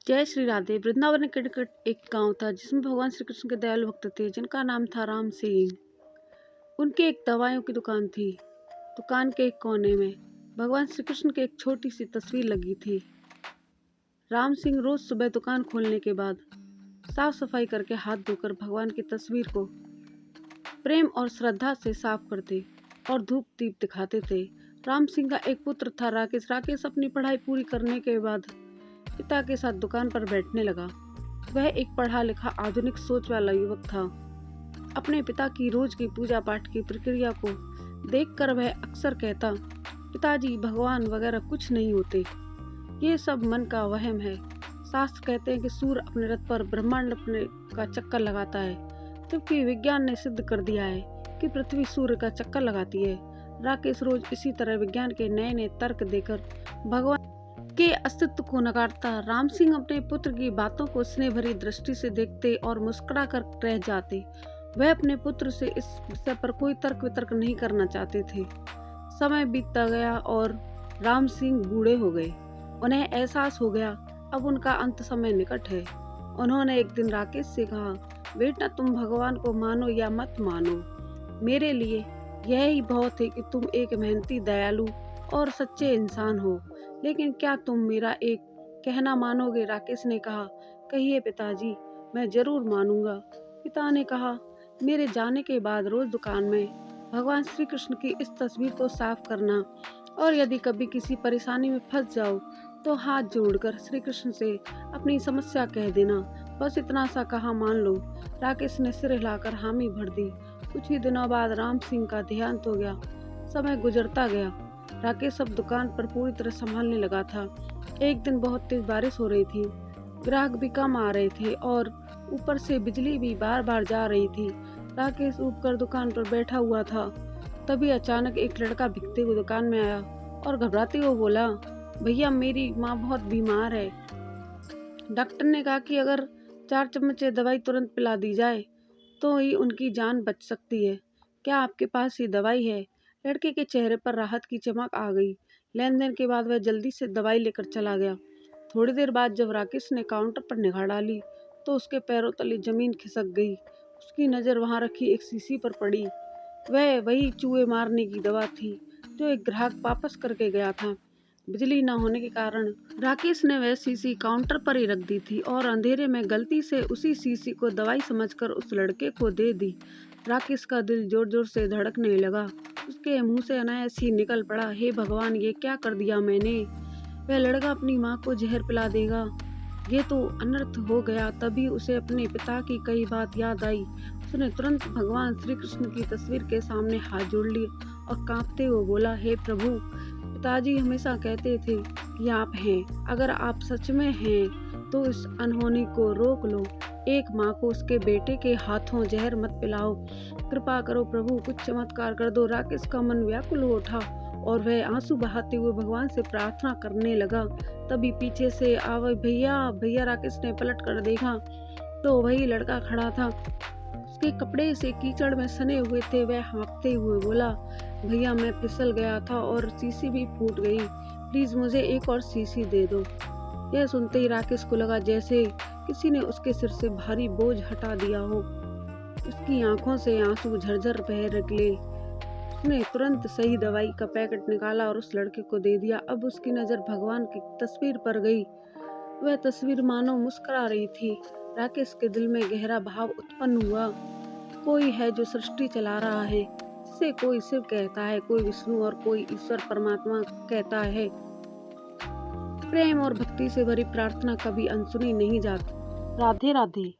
जय श्री राधे। वृंदावन के निकट एक गांव था जिसमें भगवान श्री कृष्ण के दयालु भक्त थे जिनका नाम था राम सिंह। उनकी एक दवाइयों की दुकान थी। दुकान के एक कोने में भगवान श्री कृष्ण की एक छोटी सी तस्वीर लगी थी। राम सिंह रोज सुबह दुकान खोलने के बाद साफ सफाई करके हाथ धोकर भगवान की तस्वीर को प्रेम और श्रद्धा से साफ करते और धूप दीप दिखाते थे। राम सिंह का एक पुत्र था राकेश। राकेश अपनी पढ़ाई पूरी करने के बाद पिता के साथ दुकान पर बैठने लगा। वह एक पढ़ा लिखा आधुनिक सोच वाला युवक था। अपने पिता की रोज की पूजा पाठ की प्रक्रिया को देखकर वह अक्सर कहता, पिताजी, भगवान वगैरह कुछ नहीं होते, ये सब मन का वहम है। शास्त्र कहते हैं कि सूर्य अपने रथ पर ब्रह्मांड अपने का चक्कर लगाता है, जबकि विज्ञान ने सिद्ध कर दिया है कि पृथ्वी सूर्य का चक्कर लगाती है। राकेश रोज इसी तरह विज्ञान के नए नए तर्क देकर भगवान के अस्तित्व को नकारता। राम सिंह अपने पुत्र की बातों को स्नेह भरी दृष्टि से देखते और मुस्कुरा कर रह जाते। वह अपने पुत्र से इस विषय पर कोई तर्क वितर्क नहीं करना चाहते थे। समय बीतता गया और राम सिंह बूढ़े हो गए। उन्हें एहसास हो गया अब उनका अंत समय निकट है। उन्होंने एक दिन राकेश से कहा, बेटा, तुम भगवान को मानो या मत मानो, मेरे लिए यह ही बहुत है कि तुम एक मेहनती, दयालु और सच्चे इंसान हो, लेकिन क्या तुम मेरा एक कहना मानोगे? राकेश ने कहा, कहिए पिताजी, मैं जरूर मानूंगा। पिता ने कहा, मेरे जाने के बाद रोज दुकान में भगवान श्री कृष्ण की इस तस्वीर को साफ करना और यदि कभी किसी परेशानी में फंस जाओ तो हाथ जोड़कर श्री कृष्ण से अपनी समस्या कह देना। बस इतना सा कहा, मान लो। राकेश ने सिर हिलाकर हामी भर दी। कुछ ही दिनों बाद राम सिंह का देहांत हो गया। समय गुजरता गया। राकेश अब दुकान पर पूरी तरह संभालने लगा था। एक दिन बहुत तेज बारिश हो रही थी। ग्राहक भी कम आ रहे थे और ऊपर से बिजली भी बार बार जा रही थी। राकेश ऊब कर दुकान पर बैठा हुआ था। तभी अचानक एक लड़का भीगते हुए दुकान में आया और घबराते हुए बोला, भैया, मेरी माँ बहुत बीमार है। डॉक्टर ने कहा कि अगर 4 चम्मच दवाई तुरंत पिला दी जाए तो ही उनकी जान बच सकती है। क्या आपके पास ये दवाई है? लड़के के चेहरे पर राहत की चमक आ गई। लेन देन के बाद वह जल्दी से दवाई लेकर चला गया। थोड़ी देर बाद जब राकेश ने काउंटर पर निगाह डाली तो उसके पैरों तले जमीन खिसक गई। उसकी नज़र वहां रखी एक शीशी पर पड़ी। वह वही चूहे मारने की दवा थी जो एक ग्राहक वापस करके गया था। बिजली न होने के कारण राकेश ने वह शीशी काउंटर पर ही रख दी थी और अंधेरे में गलती से उसी शीशी को दवाई समझकर उस लड़के को दे दी। राकेश का दिल जोर जोर से धड़कने लगा। उसके मुंह से अनायास ही निकल पड़ा, हे भगवान, ये क्या कर दिया मैंने? वह लड़का अपनी माँ को जहर पिला देगा, ये तो अनर्थ हो गया। तभी उसे अपने पिता की कई बात याद आई। उसने तुरंत भगवान श्री कृष्ण की तस्वीर के सामने हाथ जोड़ लिए और कांपते हुए बोला, हे प्रभु, पिताजी हमेशा कहते थे कि आप हैं। अगर आप सच में हैं तो इस अनहोनी को रोक लो। एक माँ को उसके बेटे के हाथों जहर मत पिलाओ। कृपा करो प्रभु, कुछ चमत्कार कर दो। राकेश का मन व्याकुल हो उठा और वह आंसू बहाते हुए भगवान से प्रार्थना करने लगा। तभी पीछे से आवाज, भैया, भैया। राकेश ने पलट कर देखा तो वही लड़का खड़ा था। उसके कपड़े से कीचड़ में सने हुए थे। वह हाँफते हुए बोला, भैया, मैं फिसल गया था और शीशी भी फूट गई, प्लीज मुझे एक और शीशी दे दो। यह सुनते ही राकेश को लगा जैसे किसी ने उसके सिर से भारी बोझ हटा दिया हो। उसकी आंखों से आंसू झरझर बह निकले। उसने तुरंत सही दवाई का पैकेट निकाला और उस लड़के को दे दिया। अब उसकी नजर भगवान की तस्वीर पर गई। वह तस्वीर मानो मुस्कुरा रही थी। राकेश के दिल में गहरा भाव उत्पन्न हुआ। कोई है जो सृष्टि चला रहा है, जिसे कोई शिव कहता है, कोई विष्णु और कोई ईश्वर परमात्मा कहता है। प्रेम और भक्ति से भरी प्रार्थना कभी अनसुनी नहीं जाती। राधे राधे।